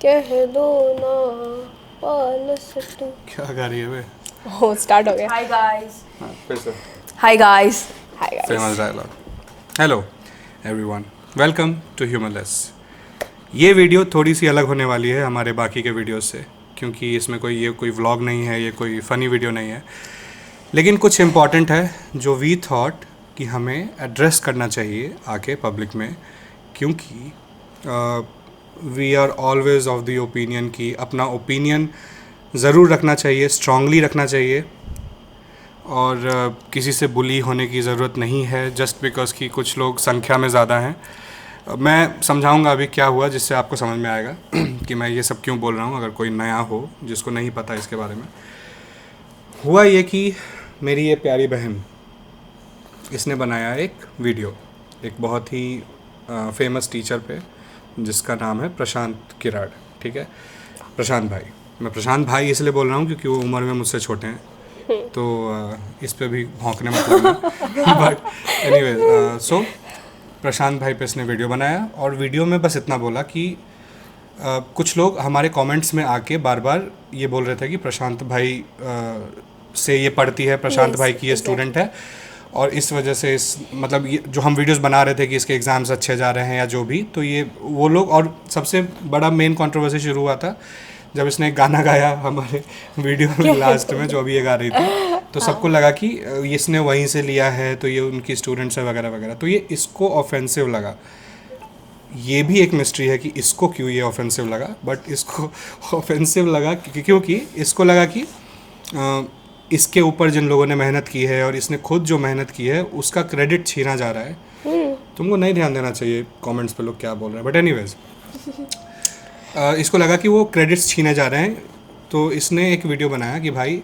कह दो ना पालस टू। क्या गा रही है बे? हो स्टार्ट हो गया। Hi guys. फिर से hi guys. Hi famous guys. Dialogue. Hello everyone, welcome to Humourless. ये वीडियो थोड़ी सी अलग होने वाली है हमारे बाकी के वीडियोस से, क्योंकि इसमें कोई व्लॉग नहीं है, ये कोई फ़नी वीडियो नहीं है, लेकिन कुछ इम्पॉर्टेंट है जो वी थॉट कि हमें एड्रेस करना चाहिए आके पब्लिक में, क्योंकि we are always of the opinion कि अपना ओपिनियन ज़रूर रखना चाहिए, स्ट्रांगली रखना चाहिए, और किसी से बुली होने की ज़रूरत नहीं है जस्ट बिकॉज कि कुछ लोग संख्या में ज़्यादा हैं। मैं समझाऊंगा अभी क्या हुआ जिससे आपको समझ में आएगा कि मैं ये सब क्यों बोल रहा हूँ, अगर कोई नया हो जिसको नहीं पता इसके बारे में। हुआ ये कि मेरी ये प्यारी बहन, इसने बनाया एक वीडियो एक बहुत ही फेमस टीचर पे जिसका नाम है प्रशांत किराड़। ठीक है, प्रशांत भाई। मैं प्रशांत भाई इसलिए बोल रहा हूँ क्योंकि वो उम्र में मुझसे छोटे हैं, तो इस पे भी भौंकने मतलब बट एनीवेज, सो प्रशांत भाई पे इसने वीडियो बनाया और वीडियो में बस इतना बोला कि कुछ लोग हमारे कमेंट्स में आके बार बार ये बोल रहे थे कि प्रशांत भाई से ये पढ़ती है, प्रशांत भाई की ये स्टूडेंट है, और इस वजह से इस मतलब ये जो हम वीडियोस बना रहे थे कि इसके एग्ज़ाम्स अच्छे जा रहे हैं या जो भी, तो ये वो लोग। और सबसे बड़ा मेन कंट्रोवर्सी शुरू हुआ था जब इसने एक गाना गाया हमारे वीडियो में लास्ट में, जो अभी ये गा रही थी, तो सबको लगा कि इसने वहीं से लिया है, तो ये उनकी स्टूडेंट्स है वगैरह वगैरह, तो ये इसको ऑफेंसिव लगा। ये भी एक मिस्ट्री है कि इसको क्यों ये ऑफेंसिव लगा, बट इसको ऑफेंसिव लगा क्योंकि इसको लगा कि इसके ऊपर जिन लोगों ने मेहनत की है और इसने खुद जो मेहनत की है उसका क्रेडिट छीना जा रहा है। तुमको नहीं ध्यान देना चाहिए कमेंट्स पे लोग क्या बोल रहे हैं, बट एनीवेज इसको लगा कि वो क्रेडिट्स छीने जा रहे हैं, तो इसने एक वीडियो बनाया कि भाई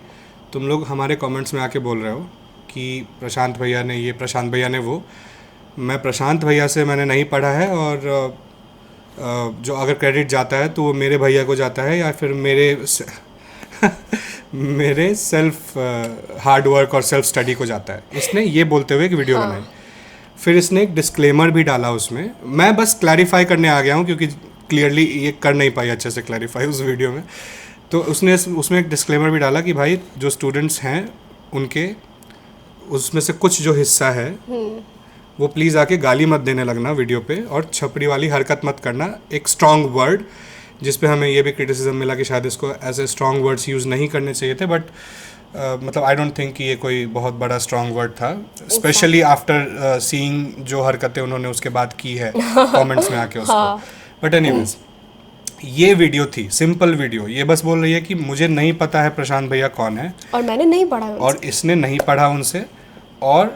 तुम लोग हमारे कमेंट्स में आके बोल रहे हो कि प्रशांत भैया ने ये, प्रशांत भैया ने वो। मैं प्रशांत भैया से मैंने नहीं पढ़ा है, और जो अगर क्रेडिट जाता है तो वो मेरे भैया को जाता है या फिर मेरे सेल्फ हार्ड वर्क और सेल्फ स्टडी को जाता है। इसने ये बोलते हुए एक वीडियो बनाई। फिर इसने एक डिस्क्लेमर भी डाला उसमें। मैं बस क्लैरिफाई करने आ गया हूँ क्योंकि क्लियरली ये कर नहीं पाई अच्छे से क्लैरिफाई उस वीडियो में। तो उसने उसमें एक डिस्क्लेमर भी डाला कि भाई जो स्टूडेंट्स हैं उनके उसमें से कुछ जो हिस्सा है वो प्लीज़ आके गाली मत देने लगना वीडियो पे, और छपरी वाली हरकत मत करना। एक स्ट्रॉन्ग वर्ड जिस पे हमें ये भी क्रिटिसिज्म मिला कि शायद इसको ऐसे स्ट्रॉन्ग वर्ड्स यूज़ नहीं करने चाहिए थे, बट मतलब आई डोंट थिंक कि ये कोई बहुत बड़ा स्ट्रॉन्ग वर्ड था, स्पेशली आफ्टर सीइंग जो हरकतें उन्होंने उसके बाद की है कमेंट्स में आके उसको। बट एनीवेज, ये वीडियो थी सिंपल वीडियो। ये बस बोल रही है कि मुझे नहीं पता है प्रशांत भैया कौन है, और मैंने नहीं पढ़ा उनसे, और इसने नहीं पढ़ा उनसे, और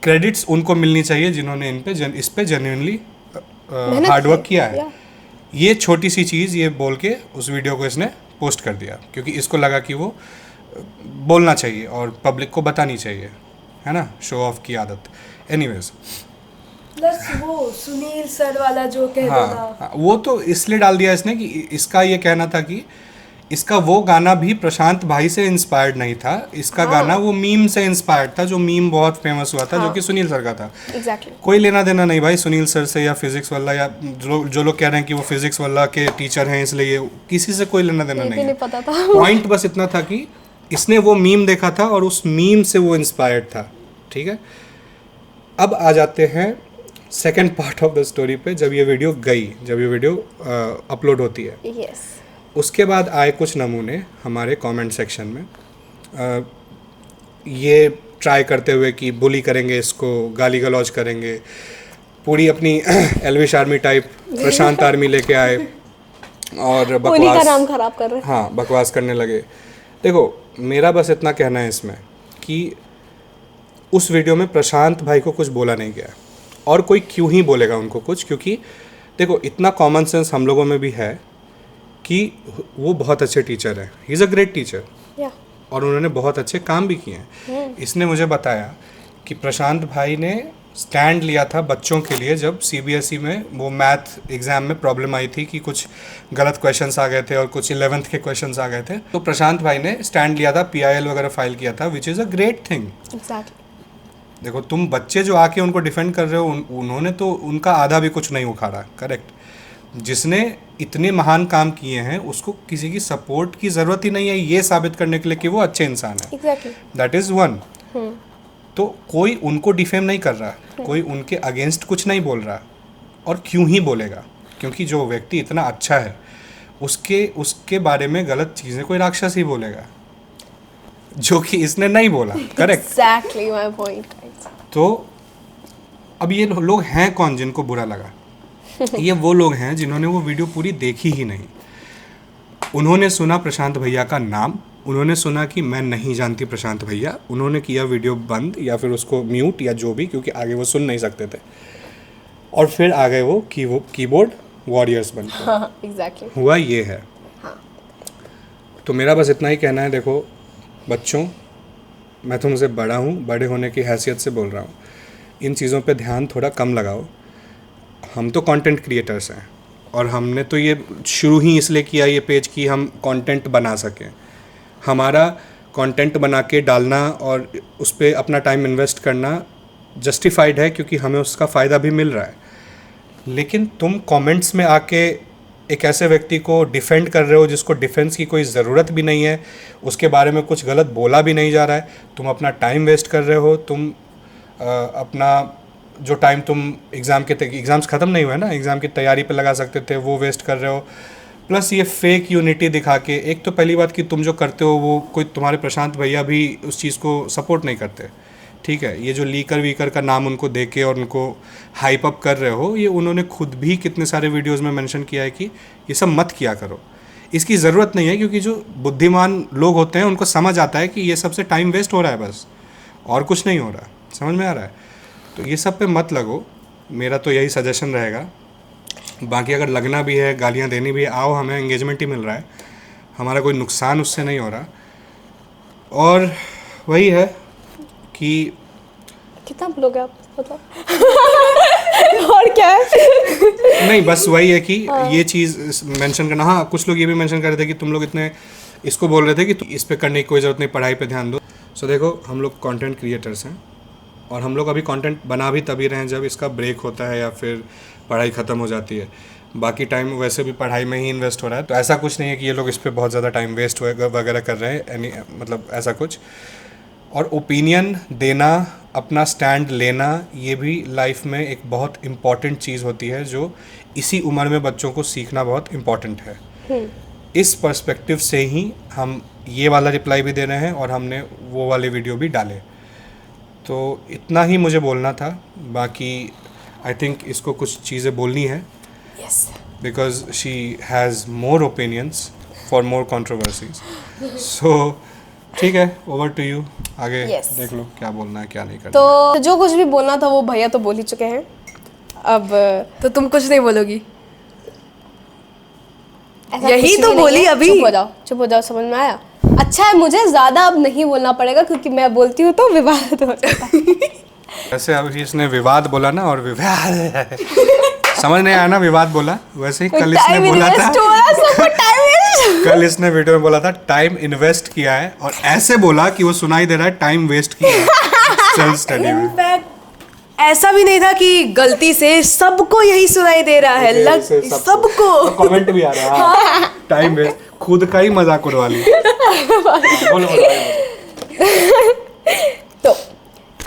क्रेडिट्स उनको मिलनी चाहिए जिन्होंने इस पे जेन्युइनली हार्डवर्क किया है। ये छोटी सी चीज़ ये बोल के उस वीडियो को इसने पोस्ट कर दिया क्योंकि इसको लगा कि वो बोलना चाहिए और पब्लिक को बतानी चाहिए, है ना, शो ऑफ की आदत। एनीवेज, प्लस वो सुनील सर वाला जो कह हाँ, वो तो इसलिए डाल दिया इसने कि इसका ये कहना था कि इसका वो गाना भी प्रशांत भाई से इंस्पायर्ड नहीं था, इसका गाना वो मीम से इंस्पायर्ड था, जो मीम बहुत फेमस हुआ था, जो कि सुनील सर का था। एग्जैक्टली। कोई लेना देना नहीं भाई सुनील सर से, या फिजिक्स वाला, या जो लोग कह रहे हैं कि वो फिजिक्स वाला के टीचर हैं इसलिए, किसी से कोई लेना देना नहीं है। पता था। पॉइंट बस इतना था कि इसने वो मीम देखा था और उस मीम से वो इंस्पायर्ड था। ठीक है, अब आ जाते हैं second part of the story पे। जब ये वीडियो अपलोड होती है, यस, उसके बाद आए कुछ नमूने हमारे कमेंट सेक्शन में, ये ट्राई करते हुए कि बुली करेंगे इसको, गाली गलौज करेंगे, पूरी अपनी एल्विश आर्मी टाइप प्रशांत आर्मी लेके आए और बकवास, का नाम खराब कर रहे हैं। हाँ, बकवास करने लगे। देखो, मेरा बस इतना कहना है इसमें कि उस वीडियो में प्रशांत भाई को कुछ बोला नहीं गया, और कोई क्यों ही बोलेगा उनको कुछ, क्योंकि देखो इतना कॉमन सेंस हम लोगों में भी है कि वो बहुत अच्छे टीचर हैं, he is a great teacher, और उन्होंने बहुत अच्छे काम भी किए हैं। इसने मुझे बताया कि प्रशांत भाई ने स्टैंड लिया था बच्चों के लिए जब सीबीएसई में वो मैथ एग्ज़ाम में प्रॉब्लम आई थी कि कुछ गलत क्वेश्चंस आ गए थे और कुछ 11th के क्वेश्चंस आ गए थे, तो प्रशांत भाई ने स्टैंड लिया था, पीआईएल वगैरह फाइल किया था, which is a great thing. देखो, तुम बच्चे जो आके उनको डिफेंड कर रहे हो, उन्होंने तो उनका आधा भी कुछ नहीं उखाड़ा, करेक्ट, जिसने इतने महान काम किए हैं उसको किसी की सपोर्ट की ज़रूरत ही नहीं है ये साबित करने के लिए कि वो अच्छे इंसान है। एग्जैक्टली। That is one. तो कोई उनको डिफेम नहीं कर रहा, कोई उनके अगेंस्ट कुछ नहीं बोल रहा। और क्यों ही बोलेगा, क्योंकि जो व्यक्ति इतना अच्छा है उसके बारे में गलत चीज़ें कोई राक्षस ही बोलेगा, जो कि इसने नहीं बोला। Correct, exactly my point. तो अब ये लोग हैं कौन जिनको बुरा लगा? ये वो लोग हैं जिन्होंने वो वीडियो पूरी देखी ही नहीं। उन्होंने सुना प्रशांत भैया का नाम, उन्होंने सुना कि मैं नहीं जानती प्रशांत भैया, उन्होंने किया वीडियो बंद या फिर उसको म्यूट या जो भी, क्योंकि आगे वो सुन नहीं सकते थे, और फिर आ गए वो कीबोर्ड वॉरियर्स बन के। एग्जैक्टली। हुआ ये है। तो मेरा बस इतना ही कहना है, देखो बच्चों, मैं तुमसे बड़ा हूँ, बड़े होने की हैसियत से बोल रहा हूँ, इन चीज़ों पे ध्यान थोड़ा कम लगाओ। हम तो कंटेंट क्रिएटर्स हैं और हमने तो ये शुरू ही इसलिए किया ये पेज कि हम कंटेंट बना सकें। हमारा कंटेंट बना के डालना और उस पर अपना टाइम इन्वेस्ट करना जस्टिफाइड है, क्योंकि हमें उसका फ़ायदा भी मिल रहा है। लेकिन तुम कमेंट्स में आके एक ऐसे व्यक्ति को डिफेंड कर रहे हो जिसको डिफेंस की कोई ज़रूरत भी नहीं है, उसके बारे में कुछ गलत बोला भी नहीं जा रहा है, तुम अपना टाइम वेस्ट कर रहे हो। तुम अपना जो टाइम तुम एग्ज़ाम्स ख़त्म नहीं हुए ना, एग्ज़ाम की तैयारी पे लगा सकते थे, वो वेस्ट कर रहे हो। प्लस ये फेक यूनिटी दिखा के, एक तो पहली बात कि तुम जो करते हो वो कोई तुम्हारे प्रशांत भैया भी उस चीज़ को सपोर्ट नहीं करते, ठीक है। ये जो लीकर वीकर का नाम उनको दे के और उनको हाइप अप कर रहे हो, ये उन्होंने खुद भी कितने सारे वीडियोज़ में मेंशन किया है कि ये सब मत किया करो, इसकी ज़रूरत नहीं है। क्योंकि जो बुद्धिमान लोग होते हैं उनको समझ आता है कि ये सबसे टाइम वेस्ट हो रहा है बस, और कुछ नहीं हो रहा। समझ में आ रहा है? तो ये सब पे मत लगो, मेरा तो यही सजेशन रहेगा। बाकी अगर लगना भी है, गालियाँ देनी भी है, आओ, हमें एंगेजमेंट ही मिल रहा है, हमारा कोई नुकसान उससे नहीं हो रहा। और वही है कि कितना बोलोगे आप, मतलब और क्या है? नहीं, बस वही है कि ये चीज़ मेंशन करना। हाँ, कुछ लोग ये भी मेंशन कर रहे थे कि तुम लोग इतने इसको बोल रहे थे कि इस पे करने की कोई ज़रूरत नहीं, पढ़ाई पे ध्यान दो। सो देखो, हम लोग कंटेंट क्रिएटर्स हैं और हम लोग अभी कंटेंट बना भी तभी रहे हैं जब इसका ब्रेक होता है या फिर पढ़ाई ख़त्म हो जाती है। बाकी टाइम वैसे भी पढ़ाई में ही इन्वेस्ट हो रहा है, तो ऐसा कुछ नहीं है कि ये लोग इस पर बहुत ज़्यादा टाइम वेस्ट वगैरह कर रहे हैं, मतलब ऐसा कुछ। और ओपिनियन देना, अपना स्टैंड लेना, ये भी लाइफ में एक बहुत इम्पॉर्टेंट चीज़ होती है, जो इसी उम्र में बच्चों को सीखना बहुत इम्पॉर्टेंट है। इस पर्सपेक्टिव से ही हम ये वाला रिप्लाई भी दे रहे हैं और हमने वो वाले वीडियो भी डाले। तो इतना ही मुझे बोलना था। बाकी आई थिंक इसको कुछ चीज़ें बोलनी है, because she has more opinions for more controversies. So ठीक है, ओवर टू यू। आगे देख लो क्या बोलना है क्या नहीं करना। तो जो कुछ भी बोलना था वो भैया तो बोल ही चुके हैं, अब तो तुम कुछ नहीं बोलोगी? ऐसा यही कुछ तो भी बोली नहीं है। अभी। चुप हो जाओ, समझ में आया? अच्छा है, मुझे ज़्यादा अब नहीं बोलना पड़ेगा क्योंकि मैं बोलती हूँ तो विवाद हो जाता है। वैसे अभी इसने विवाद बोला ना, और विवाद समझ नहीं आया ना, विवाद बोला। वैसे ही कल इसने बोला था, कल इसने वीडियो में बोला था टाइम इन्वेस्ट किया है, और ऐसे बोला कि वो सुनाई दे रहा है टाइम वेस्ट किया है सेल्फ स्टडी में। इनफैक्ट ऐसा भी नहीं था कि गलती से, सबको यही सुनाई दे रहा है, सबको कमेंट भी आ रहा है टाइम वेस्ट, खुद का ही मजाक उड़वा ली। बोलो। तो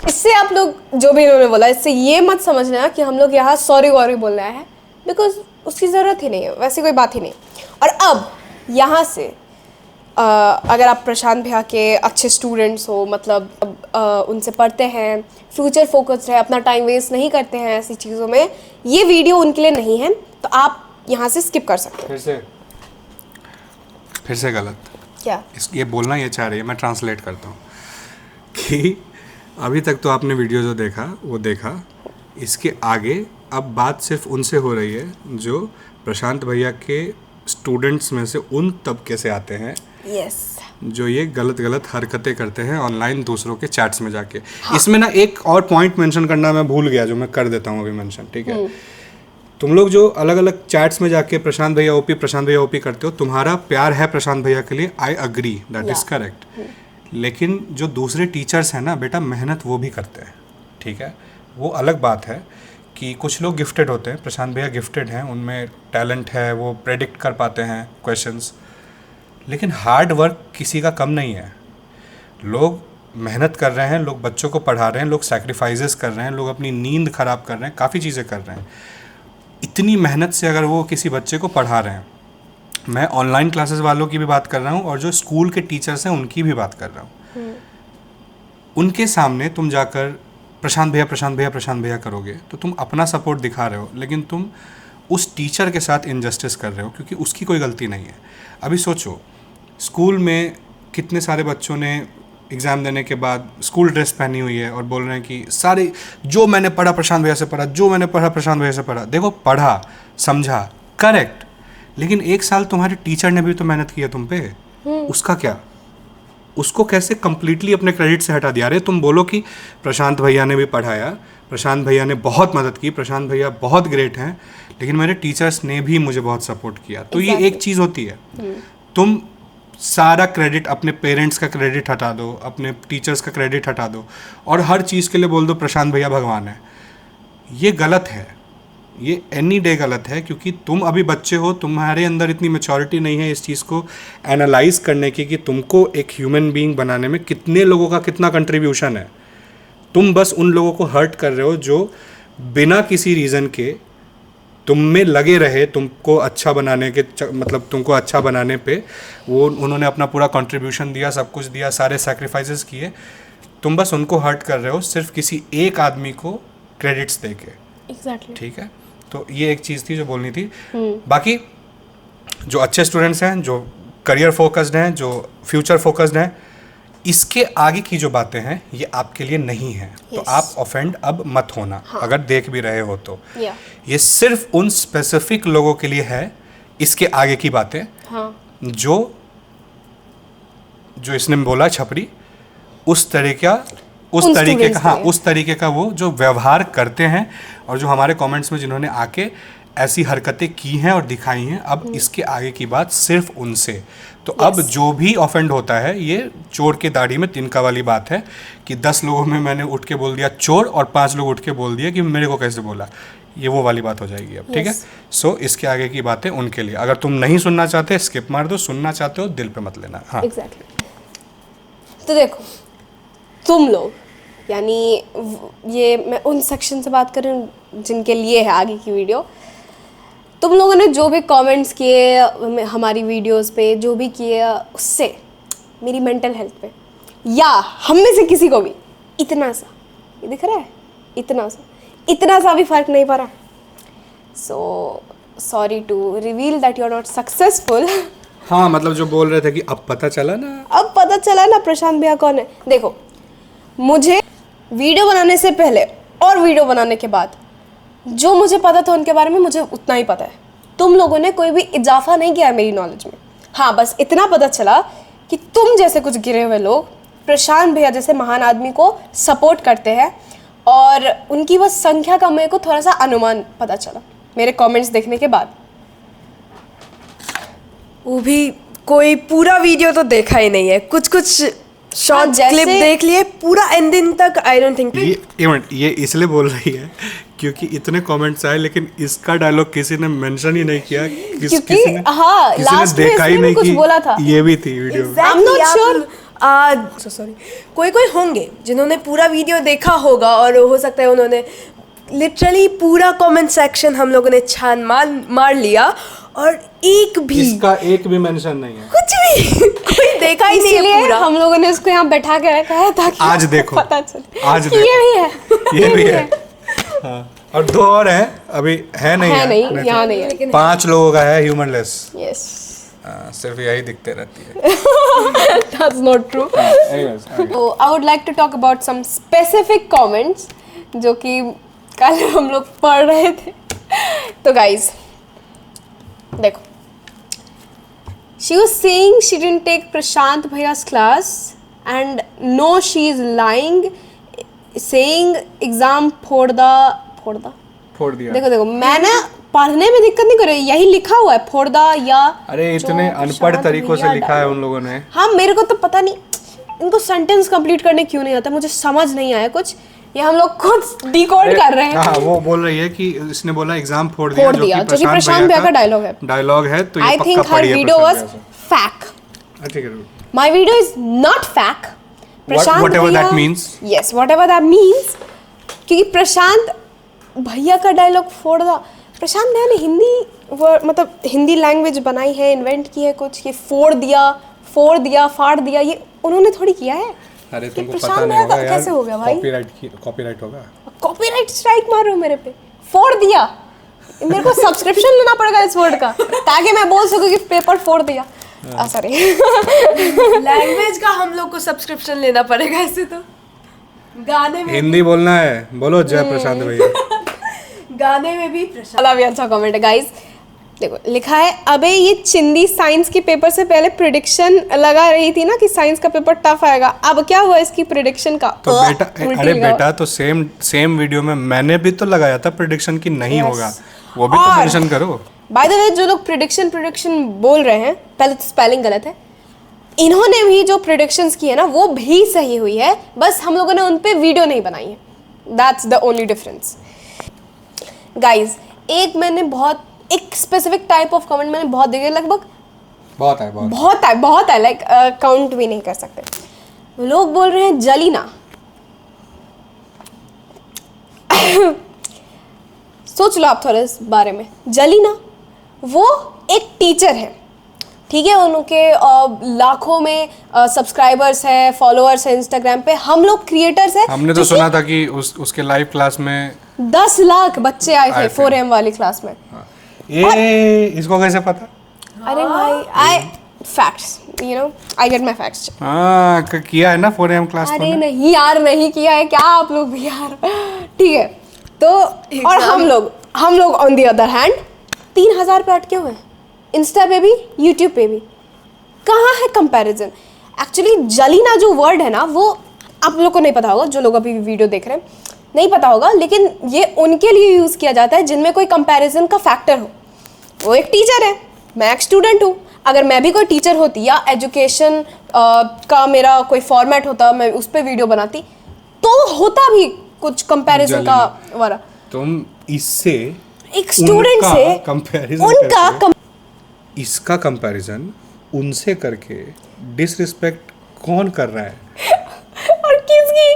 इससे आप लोग जो भी इन्होंने बोला, इससे ये मत समझना कि हम लोग यहाँ सॉरी वॉरी बोल रहे हैं, बिकॉज उसकी ज़रूरत ही नहीं है, वैसी कोई बात ही नहीं। और अब यहाँ से अगर आप प्रशांत भैया के अच्छे स्टूडेंट्स हो, मतलब उनसे पढ़ते हैं, फ्यूचर फोकस्ड है, अपना टाइम वेस्ट नहीं करते हैं ऐसी चीज़ों में, ये वीडियो उनके लिए नहीं है, तो आप यहाँ से स्किप कर सकते हैं। फिर से गलत क्या ये बोलना ये चाह रही है, मैं ट्रांसलेट करता हूँ कि अभी तक तो आपने वीडियो जो देखा वो देखा, इसके आगे अब बात सिर्फ उनसे हो रही है जो प्रशांत भैया के स्टूडेंट्स में से उन तबके से आते हैं जो ये गलत हरकतें करते हैं ऑनलाइन दूसरों के चैट्स में जाके। इसमें ना एक और पॉइंट मेंशन करना मैं भूल गया, जो मैं कर देता हूँ अभी मेंशन, ठीक है। तुम लोग जो अलग अलग चैट्स में जाके प्रशांत भैया ओपी करते हो, तुम्हारा प्यार है प्रशांत भैया के लिए, I agree, that is correct. लेकिन जो दूसरे टीचर्स हैं ना बेटा, मेहनत वो भी करते हैं, ठीक है। वो अलग बात है कि कुछ लोग गिफ्टेड होते हैं, प्रशांत भैया गिफ्टेड हैं, उनमें टैलेंट है, वो प्रेडिक्ट कर पाते हैं क्वेश्चंस, लेकिन हार्ड वर्क किसी का कम नहीं है। लोग मेहनत कर रहे हैं, लोग बच्चों को पढ़ा रहे हैं, लोग सैक्रिफाइसेस कर रहे हैं, लोग अपनी नींद ख़राब कर रहे हैं, काफ़ी चीज़ें कर रहे हैं। इतनी मेहनत से अगर वो किसी बच्चे को पढ़ा रहे हैं, मैं ऑनलाइन क्लासेस वालों की भी बात कर रहा हूँ और जो स्कूल के टीचर्स हैं उनकी भी बात कर रहा हूँ, उनके सामने तुम जाकर प्रशांत भैया प्रशांत भैया प्रशांत भैया करोगे तो तुम अपना सपोर्ट दिखा रहे हो, लेकिन तुम उस टीचर के साथ इनजस्टिस कर रहे हो क्योंकि उसकी कोई गलती नहीं है। अभी सोचो, स्कूल में कितने सारे बच्चों ने एग्ज़ाम देने के बाद स्कूल ड्रेस पहनी हुई है और बोल रहे हैं कि सारे जो मैंने पढ़ा प्रशांत भैया से पढ़ा, जो मैंने पढ़ा प्रशांत भैया से पढ़ा। देखो, पढ़ा, समझा, करेक्ट, लेकिन एक साल तुम्हारे टीचर ने भी तो मेहनत की है तुम पे, उसका क्या? उसको कैसे कंप्लीटली अपने क्रेडिट से हटा दिया? अरे तुम बोलो कि प्रशांत भैया ने भी पढ़ाया, प्रशांत भैया ने बहुत मदद की, प्रशांत भैया बहुत ग्रेट हैं, लेकिन मेरे टीचर्स ने भी मुझे बहुत सपोर्ट किया। तो ये एक चीज़ होती है। तुम सारा क्रेडिट अपने पेरेंट्स का क्रेडिट हटा दो, अपने टीचर्स का क्रेडिट हटा दो और हर चीज़ के लिए बोल दो प्रशांत भैया भगवान है। ये गलत है, ये एनी डे गलत है, क्योंकि तुम अभी बच्चे हो, तुम्हारे अंदर इतनी मैच्योरिटी नहीं है इस चीज़ को एनालाइज करने की कि तुमको एक ह्यूमन बीइंग बनाने में कितने लोगों का कितना कंट्रीब्यूशन है। तुम बस उन लोगों को हर्ट कर रहे हो जो बिना किसी रीज़न के तुम में लगे रहे, तुमको अच्छा बनाने के मतलब तुमको अच्छा बनाने पे वो उन्होंने अपना पूरा कंट्रीब्यूशन दिया, सब कुछ दिया, सारे सैक्रिफाइसेस किए। तुम बस उनको हर्ट कर रहे हो सिर्फ किसी एक आदमी को क्रेडिट्स दे के। एग्जैक्टली। ठीक है, तो ये एक चीज़ थी जो बोलनी थी। बाकी जो अच्छे स्टूडेंट्स हैं, जो करियर फोकस्ड हैं, जो फ्यूचर फोकस्ड हैं, इसके आगे की जो बातें हैं ये आपके लिए नहीं है। तो आप ऑफेंड अब मत होना। अगर देख भी रहे हो तो ये सिर्फ उन स्पेसिफिक लोगों के लिए है, इसके आगे की बातें जो इसने बोला छपरी, उस तरीके का वो जो व्यवहार करते हैं और जो हमारे कमेंट्स में जिन्होंने आके ऐसी हरकतें की हैं और दिखाई हैं, अब इसके आगे की बात सिर्फ उनसे। तो अब जो भी ऑफेंड होता है, ये चोर के दाढ़ी में तिनका वाली बात है कि 10 लोगों में मैंने उठ के बोल दिया चोर और 5 लोग उठ के बोल दिया कि मेरे को कैसे बोला, ये वो वाली बात हो जाएगी अब। ठीक है, सो इसके आगे की बातें उनके लिए। अगर तुम नहीं सुनना चाहते स्किप मार दो, सुनना चाहते हो दिल पे मत लेना। हाँ, एग्जैक्टली। तो देखो, तुम लोग, यानी ये मैं उन सेक्शन से बात कर रही हूँ जिनके लिए है आगे की वीडियो। तुम लोगों ने जो भी कमेंट्स किए हमारी वीडियोस पे, जो भी किए, उससे मेरी मेंटल हेल्थ पे या हम में से किसी को भी इतना सा, ये दिख रहा है, इतना सा भी फर्क नहीं पड़ा। So sorry to reveal that you are not successful. हाँ, मतलब जो बोल रहे थे कि अब पता चला ना प्रशांत भैया कौन है। देखो, मुझे वीडियो बनाने से पहले और वीडियो बनाने के बाद जो मुझे पता था उनके बारे में, मुझे उतना ही पता है। तुम लोगों ने कोई भी इजाफा नहीं किया है मेरी नॉलेज में। हाँ, बस इतना पता चला कि तुम जैसे कुछ गिरे हुए लोग प्रशांत भैया जैसे महान आदमी को सपोर्ट करते हैं, और उनकी बस संख्या का मेरे को थोड़ा सा अनुमान पता चला मेरे कमेंट्स देखने के बाद। वो भी कोई पूरा वीडियो तो देखा ही नहीं है, कुछ शॉर्ट क्लिप देख लिए, पूरा एंडिंग तक आई डोंट थिंक। ये इसलिए बोल रही है क्योंकि इतने कमेंट्स आए, लेकिन इसका डायलॉग किसी ने मेंशन ही नहीं किया, किसी ने देखा ही नहीं कि बोला था। ये भी थी video. I am not sure. Sorry, कोई होंगे जिन्होंने पूरा वीडियो देखा होगा, और हो सकता है उन्होंने लिटरली पूरा कमेंट सेक्शन हम लोगों ने छान मार लिया और इसका एक भी मेंशन नहीं है, कुछ भी कोई देखा ही नहीं है पूरा। हम लोगों ने उसको यहाँ बैठा के रखा है ताकि आज देखो, पता चले आज कि ये भी है। हाँ, और 2 और है, अभी है नहीं, यहाँ नहीं है। 5 लोगों का है ह्यूमनलेस। यस, सिर्फ यही दिखते रहती है। That's not true. So I would like to talk about some specific comments जो कि कल हम लोग पढ़ रहे थे। तो guys, देखो, she was saying she didn't take Prashant Bhaiya's class and no, she is lying, saying exam फोड़ दिया। देखो, मैं ना पढ़ने में दिक्कत नहीं कर रही, यही लिखा हुआ है फोड़दा या। अरे इतने अनपढ़ तरीकों से लिखा है उन लोगों ने। हाँ, मेरे को तो पता नहीं इनको सेंटेंस कंप्लीट करने क्यों नहीं आता, मुझे समझ नहीं आया कुछ। ये हम लोग खुद डिकोड कर रहे हैं। हाँ, वो बोल रही है कि इसने बोला एग्जाम फोड़ फोड़ दिया, जो कि प्रशांत भैया का डायलॉग है। डायलॉग है, तो ये आई पक्का थिंक हर पढ़ी है वीडियो प्रशांत वाज भैया से। फैक। ठीक है, my video is not fake. whatever that means. Yes, whatever that means, क्योंकि प्रशांत भैया का डायलॉग फोड़ दिया। प्रशांत भैया ने हिंदी मतलब हिंदी लैंग्वेज बनाई है, इन्वेंट की है कुछ, ये फोड़ दिया, फाड़ दिया, ये उन्होंने थोड़ी किया है। अरे ये तुमको प्रशांत पता भैया नहीं का होगा यार, कैसे हो गया भाई? कॉपीराइट होगा। कॉपीराइट स्ट्राइक मार रहे हो मेरे पे, फोड़ दिया। मेरे को सब्सक्रिप्शन लेना पड़ेगा इस वर्ड का, ताकि मैं बोल सकूं कि पेपर फोड़ दिया। सॉरी। लैंग्वेज का हम लोग को सब्सक्रिप्शन लेना पड़ेगा ऐसे तो। गाने में हिंदी बोलना है, बोलो जय प्रशांत भैया। गाने में भी प्रशांत। वाला भी अच्छा कमेंट है गाइस। देखो लिखा है, अबे ये चिंदी साइंस के पेपर से पहले प्रिडिक्शन लगा रही थी ना कि साइंस का पेपर टफ आएगा, अब क्या हुआ इसकी प्रिडिक्शन का? तो बेटा, उल्टी अरे लगाओ। बेटा, तो सेम वीडियो में मैंने भी तो लगाया था प्रिडिक्शन की नहीं Yes. होगा, वो भी तो और- मेंशन करो। बाय द वे, जो लोग प्रिडिक्शन बोल रहे हैं, पहले तो स्पेलिंग गलत है। इन्होंने भी जो प्रिडिक्शंस की है ना, वो भी सही हुई है, बस हम लोगों ने उन पे वीडियो नहीं बनाई है। That's the only difference guys. एक स्पेसिफिक टाइप ऑफ कमेंट मैंने बहुत देखे, लगभग बहुत है, लाइक काउंट भी नहीं कर सकते। लोग बोल रहे हैं जलीना। सोच लो आप थोड़ा इस बारे में। जलीना वो एक टीचर है, ठीक है, उनके लाखों में सब्सक्राइबर्स है, फॉलोअर्स है इंस्टाग्राम पे। हम लोग क्रिएटर्स हैं। हमने तो सुना था कि उसके लाइव क्लास में 10 लाख बच्चे आए थे 4M वाली क्लास में। ये इसको कैसे पता? अरे भाई, I facts, you know, I get my facts. हाँ, किया है ना 4AM क्लास अरे में। नहीं यार, नहीं किया है क्या आप लोग भी यार? ठीक है, तो और हम लोग ऑन दी अदर हैंड 3000 पे अटके हुए हैं, इंस्टा पे भी, यूट्यूब पे भी। कहाँ है कंपैरिजन? एक्चुअली जलीना जो वर्ड है ना, वो आप लोग को नहीं पता होगा, जो लोग अभी वीडियो देख रहे हैं नहीं पता होगा, लेकिन ये उनके लिए यूज़ किया जाता है जिनमें कोई कंपैरिजन का फैक्टर हो। वो एक टीचर है, मैं एक स्टूडेंट हूँ। अगर मैं भी कोई टीचर होती या एजुकेशन का मेरा कोई फॉर्मेट होता, मैं उस पर वीडियो बनाती, तो होता भी कुछ कंपैरिजन का वाला। तुम इससे एक स्टूडेंट से कंपैरिजन उनका इसका कंपैरिजन उनसे करके डिसरिस्पेक्ट कौन कर रहा है? और किसकी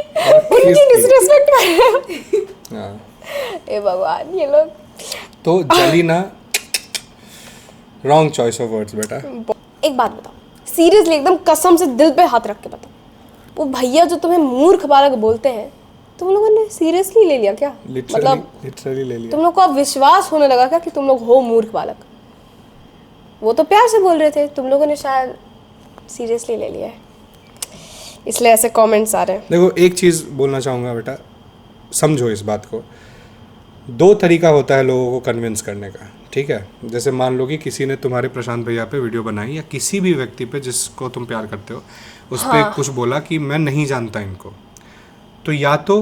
उनकी किसकी? डिसरिस्पेक्ट कर रहे हैं। हाँ। ए भगवान, ये लोग। तो जलीना रॉन्ग चॉइस ऑफ वर्ड्स बेटा। एक बात बताओ, सीरियसली एकदम कसम से दिल पे हाथ रख के बताओ, वो भैया जो तुम्हें मूर्ख बालक बोलते हैं, तुम लोगों ने सीरियसली ले लिया क्या? लिटरली ले लिया। तुम लोग को अब विश्वास होने लगा क्या कि तुम लोग हो मूर्ख बालक? वो तो प्यार से बोल रहे थे, तुम लोगों ने शायद सीरियसली ले लिया है, इसलिए ऐसे कमेंट्स आ रहे हैं। देखो, एक चीज़ बोलना चाहूँगा बेटा, समझो इस बात को। 2 तरीका होता है लोगों को कन्विंस करने का, ठीक है? जैसे मान लो कि किसी ने तुम्हारे प्रशांत भैया पे वीडियो बनाई, या किसी भी व्यक्ति पे जिसको तुम प्यार करते हो, उस पर कुछ बोला कि मैं नहीं जानता इनको, तो या तो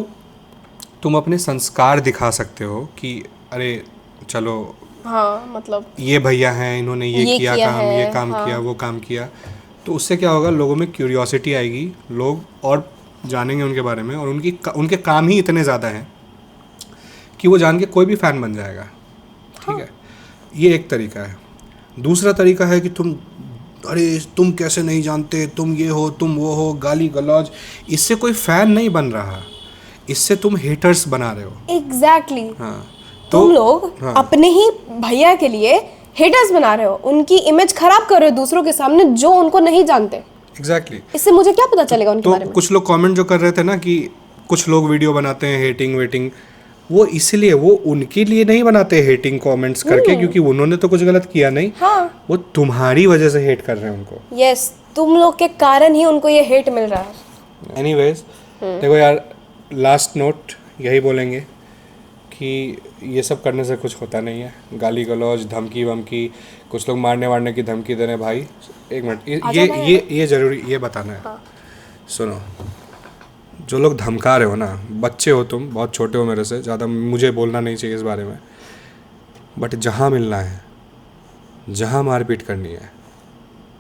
तुम अपने संस्कार दिखा सकते हो कि अरे चलो, हाँ, मतलब ये भैया हैं, इन्होंने ये किया काम, है, ये काम किया, वो काम किया, तो उससे क्या होगा, लोगों में क्यूरियोसिटी आएगी, लोग और जानेंगे उनके बारे में, और उनके काम ही इतने ज़्यादा हैं कि वो जान के कोई भी फ़ैन बन जाएगा, ठीक है? ये एक तरीका है। दूसरा तरीका है कि तुम कैसे नहीं जानते, तुम ये हो, तुम वो हो, गाली गलौज। इससे कोई फ़ैन नहीं बन रहा, इससे तुम हेटर्स बना रहे हो। एग्जैक्टली। हाँ, तुम लोग अपने ही भैया के लिए हेटर्स बना रहे हो, उनकी इमेज खराब कर रहे हो दूसरों के सामने, जो उनको नहीं जानते। एग्जैक्टली। इससे मुझे क्या पता चलेगा उनके तो बारे में? कुछ लोग कमेंट जो कर रहे थे ना कि कुछ लोग वीडियो बनाते हैं हेटिंग वेटिंग, वो इसलिए, वो उनके लिए नहीं बनाते हेटिंग कमेंट्स करके, क्योंकि उन्होंने तो कुछ गलत किया नहीं। हाँ, वो तुम्हारी वजह से हेट कर रहे हैं उनको। यस, तुम लोग के कारण ही उनको ये हेट मिल रहा है। एनीवेज, देखो यार, लास्ट नोट यही बोलेंगे कि ये सब करने से कुछ होता नहीं है। गाली गलौज, धमकी वमकी, कुछ लोग मारने वारने की धमकी दे रहे हैं। भाई एक मिनट, ये ज़रूरी ये बताना है। हाँ। सुनो, जो लोग धमका रहे हो ना, बच्चे हो तुम, बहुत छोटे हो मेरे से, ज़्यादा मुझे बोलना नहीं चाहिए इस बारे में, बट जहाँ मिलना है, जहाँ मारपीट करनी है,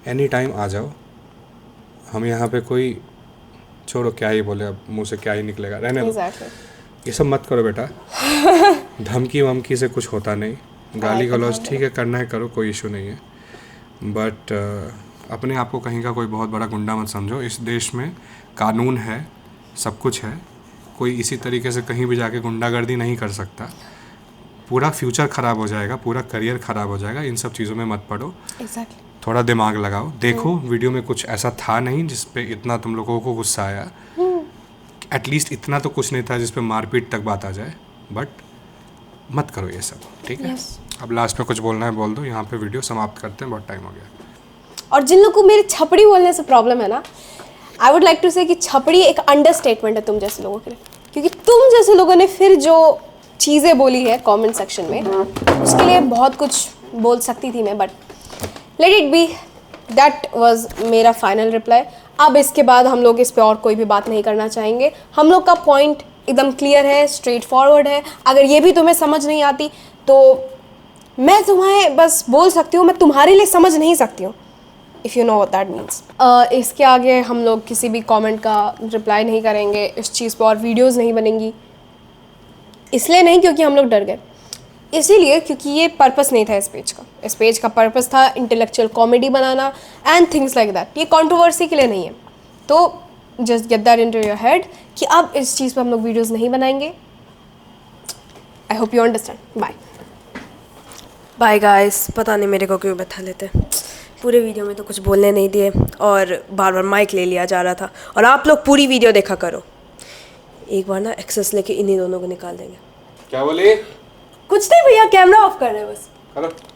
एनी टाइम आ जाओ। हम यहाँ पे कोई, छोड़ो क्या ही बोले, अब मुँह से क्या ही निकलेगा, रहने दो। एग्जैक्टली। ये सब मत करो बेटा। धमकी वमकी से कुछ होता नहीं, गाली गलौज ठीक है करना है करो, कोई इशू नहीं है, बट अपने आप को कहीं का कोई बहुत बड़ा गुंडा मत समझो। इस देश में कानून है, सब कुछ है, कोई इसी तरीके से कहीं भी जाके गुंडागर्दी नहीं कर सकता। पूरा फ्यूचर ख़राब हो जाएगा, पूरा करियर ख़राब हो जाएगा, इन सब चीज़ों में मत पड़ो। एग्जैक्टली। थोड़ा दिमाग लगाओ, देखो वीडियो में कुछ ऐसा था नहीं जिस पे इतना तुम लोगों को गुस्सा आया, एटलीस्ट इतना तो कुछ नहीं था जिस पे मारपीट तक बात आ जाए, बट मत करो ये सब, ठीक है? Yes. अब लास्ट में कुछ बोलना है बोल दो, यहाँ पे वीडियो समाप्त करते हैं, बहुत टाइम हो गया। और जिन लोगों को मेरी छपड़ी बोलने से प्रॉब्लम है ना, आई वुड लाइक टू से कि छपड़ी एक अंडरस्टेटमेंट है तुम जैसे लोगों के लिए, क्योंकि तुम जैसे लोगों ने फिर जो चीज़ें बोली है कमेंट सेक्शन में, उसके लिए बहुत कुछ बोल सकती थी मैं, but let it be. That was मेरा फाइनल रिप्लाई। अब इसके बाद हम लोग इस पे और कोई भी बात नहीं करना चाहेंगे। हम लोग का पॉइंट एकदम क्लियर है, स्ट्रेट फॉरवर्ड है। अगर ये भी तुम्हें समझ नहीं आती तो मैं तुम्हें बस बोल सकती हूँ, मैं तुम्हारे लिए समझ नहीं सकती हूँ, if you know what that means. इसके आगे हम लोग किसी भी कमेंट का रिप्लाई नहीं करेंगे, इस चीज़ पे और वीडियोस नहीं बनेंगी। इसलिए नहीं क्योंकि हम लोग डर गए, इसीलिए क्योंकि ये पर्पस नहीं था इस पेज का। इस पेज का पर्पस था intellectual comedy banana and things like that. ये कंट्रोवर्सी के लिए नहीं है। तो just get that into your head कि अब इस चीज़ पे हम लोग वीडियोस नहीं बनाएंगे। I hope you understand. Bye bye guys. पता नहीं मेरे को क्यों बैठा लेते, पूरे वीडियो में तो कुछ बोलने नहीं दिए और बार बार माइक ले लिया जा रहा था। और आप लोग पूरी वीडियो देखा करो, एक बार ना एक्सेस लेके इन्हीं दोनों को निकाल देंगे। क्या बोले? कुछ नहीं भैया, कैमरा ऑफ कर रहे हैं बस। करो।